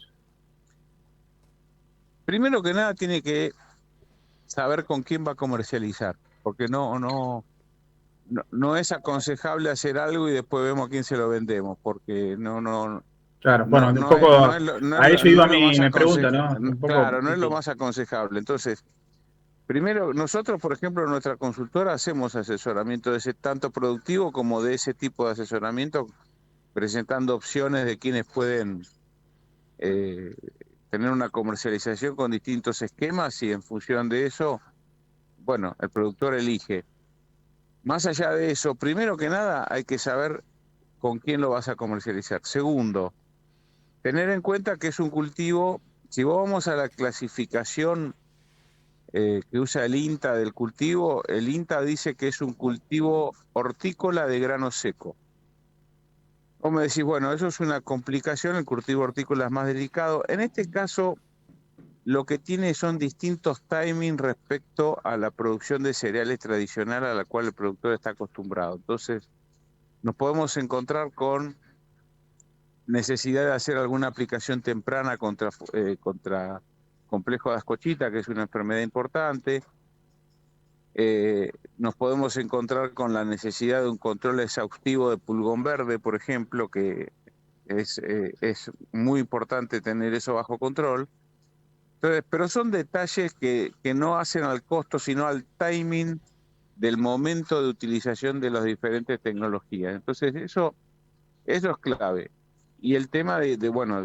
Primero que nada tiene que saber con quién va a comercializar, porque no es aconsejable hacer algo y después vemos a quién se lo vendemos, porque Claro, bueno, un poco a eso iba mi pregunta, ¿no? Un poco, claro, no es lo más aconsejable. Entonces, primero, nosotros, por ejemplo, en nuestra consultora hacemos asesoramiento de ese tanto productivo como de ese tipo de asesoramiento, presentando opciones de quienes pueden tener una comercialización con distintos esquemas, y en función de eso, bueno, el productor elige. Más allá de eso, primero que nada hay que saber con quién lo vas a comercializar. Segundo, tener en cuenta que es un cultivo, si vos vamos a la clasificación que usa el INTA del cultivo, el INTA dice que es un cultivo hortícola de grano seco. Vos me decís, bueno, eso es una complicación, el cultivo hortícola es más delicado. En este caso, lo que tiene son distintos timings respecto a la producción de cereales tradicional a la cual el productor está acostumbrado. Entonces, nos podemos encontrar con necesidad de hacer alguna aplicación temprana contra complejo de ascochita, que es una enfermedad importante. Nos podemos encontrar con la necesidad de un control exhaustivo de pulgón verde, por ejemplo, que es muy importante tener eso bajo control. Entonces, pero son detalles que no hacen al costo, sino al timing del momento de utilización de las diferentes tecnologías. Entonces, eso es clave. Y el tema el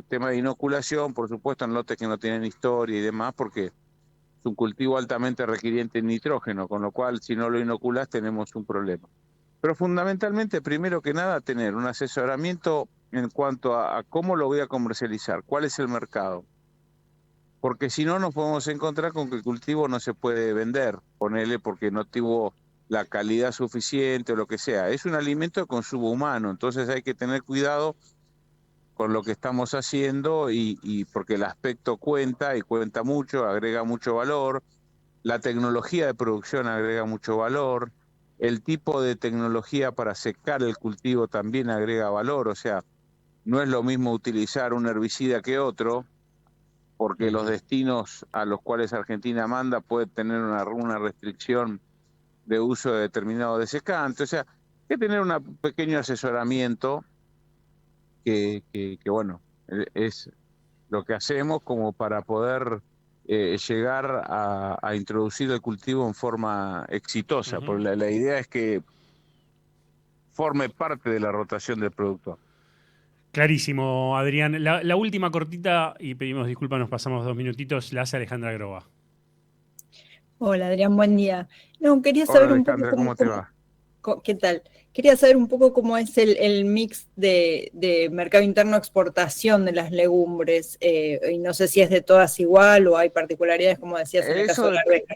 tema de inoculación, por supuesto, en lotes que no tienen historia y demás, porque es un cultivo altamente requiriente en nitrógeno, con lo cual, si no lo inoculas, tenemos un problema. Pero fundamentalmente, primero que nada, tener un asesoramiento en cuanto a cómo lo voy a comercializar, cuál es el mercado. Porque si no, nos podemos encontrar con que el cultivo no se puede vender, ponele, porque no tuvo la calidad suficiente o lo que sea. Es un alimento de consumo humano, entonces hay que tener cuidado con lo que estamos haciendo, y porque el aspecto cuenta, y cuenta mucho, agrega mucho valor. La tecnología de producción agrega mucho valor. El tipo de tecnología para secar el cultivo también agrega valor. O sea, no es lo mismo utilizar un herbicida que otro, porque los destinos a los cuales Argentina manda pueden tener una restricción de uso de determinado desecante. O sea, hay que tener un pequeño asesoramiento que bueno, es lo que hacemos como para poder llegar a introducir el cultivo en forma exitosa, porque la idea es que forme parte de la rotación del productor. Clarísimo, Adrián. La última cortita, y pedimos disculpas, nos pasamos 2 minutitos, la hace Alejandra Groba. Hola Adrián, buen día. No, quería saber Hola, un poco Alejandra, ¿cómo te va? ¿Qué tal? Quería saber un poco cómo es el mix de mercado interno exportación de las legumbres, y no sé si es de todas igual o hay particularidades, como decías, en el caso de la arveja.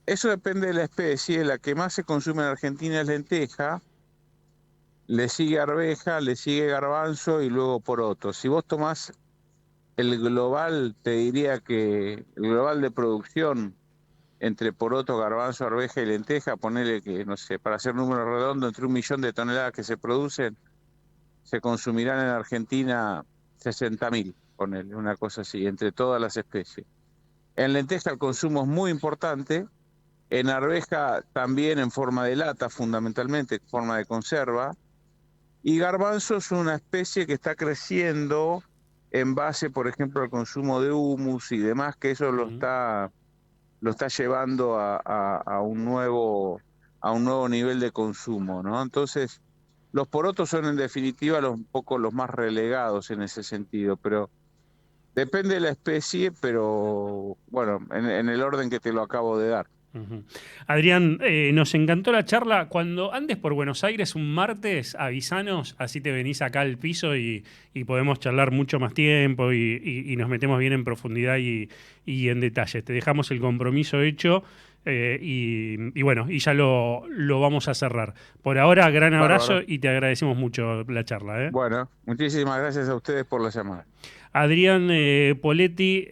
Eso depende de la especie. La que más se consume en Argentina es lenteja, le sigue arveja, le sigue garbanzo y luego poroto. Si vos tomás el global, te diría que el global de producción entre poroto, garbanzo, arveja y lenteja, ponele que, no sé, para hacer número redondo, entre 1 millón de toneladas que se producen, se consumirán en Argentina 60.000, ponele, una cosa así, entre todas las especies. En lenteja el consumo es muy importante, en arveja también en forma de lata, fundamentalmente, en forma de conserva, y garbanzo es una especie que está creciendo en base, por ejemplo, al consumo de humus y demás, que eso lo está llevando a un nuevo nivel de consumo, ¿no? Entonces, los porotos son en definitiva un poco los más relegados en ese sentido, pero depende de la especie, pero bueno, en el orden que te lo acabo de dar. Adrián, nos encantó la charla. Cuando andes por Buenos Aires un martes, avisanos, así te venís acá al piso y podemos charlar mucho más tiempo y nos metemos bien en profundidad y en detalles. Te dejamos el compromiso hecho y bueno, y ya lo vamos a cerrar. Por ahora, gran abrazo. Bárbaro. Y te agradecemos mucho la charla. Bueno, muchísimas gracias a ustedes por la llamada. Adrián Poletti,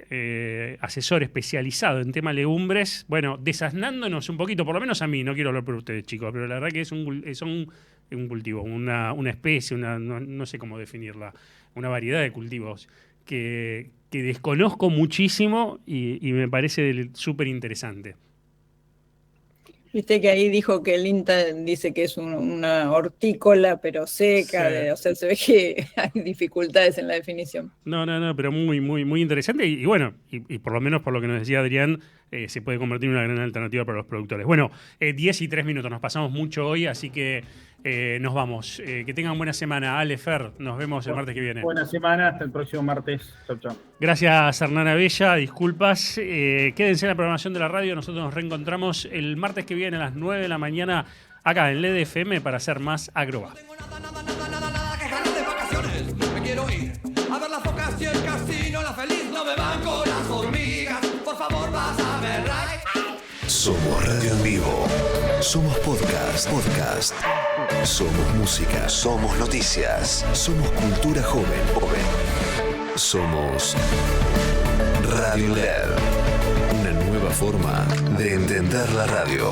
asesor especializado en tema legumbres, bueno, desasnándonos un poquito, por lo menos a mí, no quiero hablar por ustedes, chicos, pero la verdad que es un cultivo, una especie, no sé cómo definirla, una variedad de cultivos que desconozco muchísimo y me parece súper interesante. Viste que ahí dijo que el INTA dice que es una hortícola, pero seca, sí. O sea, se ve que hay dificultades en la definición. No, pero muy, muy, muy interesante y bueno, y por lo menos por lo que nos decía Adrián, se puede convertir en una gran alternativa para los productores. Bueno, 10 y 3 minutos, nos pasamos mucho hoy, así que nos vamos. Que tengan buena semana. Ale, Fer, nos vemos el martes que viene. Buena semana, hasta el próximo martes. Chau, chau. Gracias, Hernán Bella, disculpas. Quédense en la programación de la radio, nosotros nos reencontramos el martes que viene a las 9 de la mañana acá en LED FM para hacer más Agroba. Me quiero ir a ver las focas y el casino, la feliz no me van con las hormigas. Por favor, vas a ver. Somos radio en vivo. Somos podcast. Somos música. Somos noticias. Somos cultura joven. Somos Radio LED. Una nueva forma de entender la radio.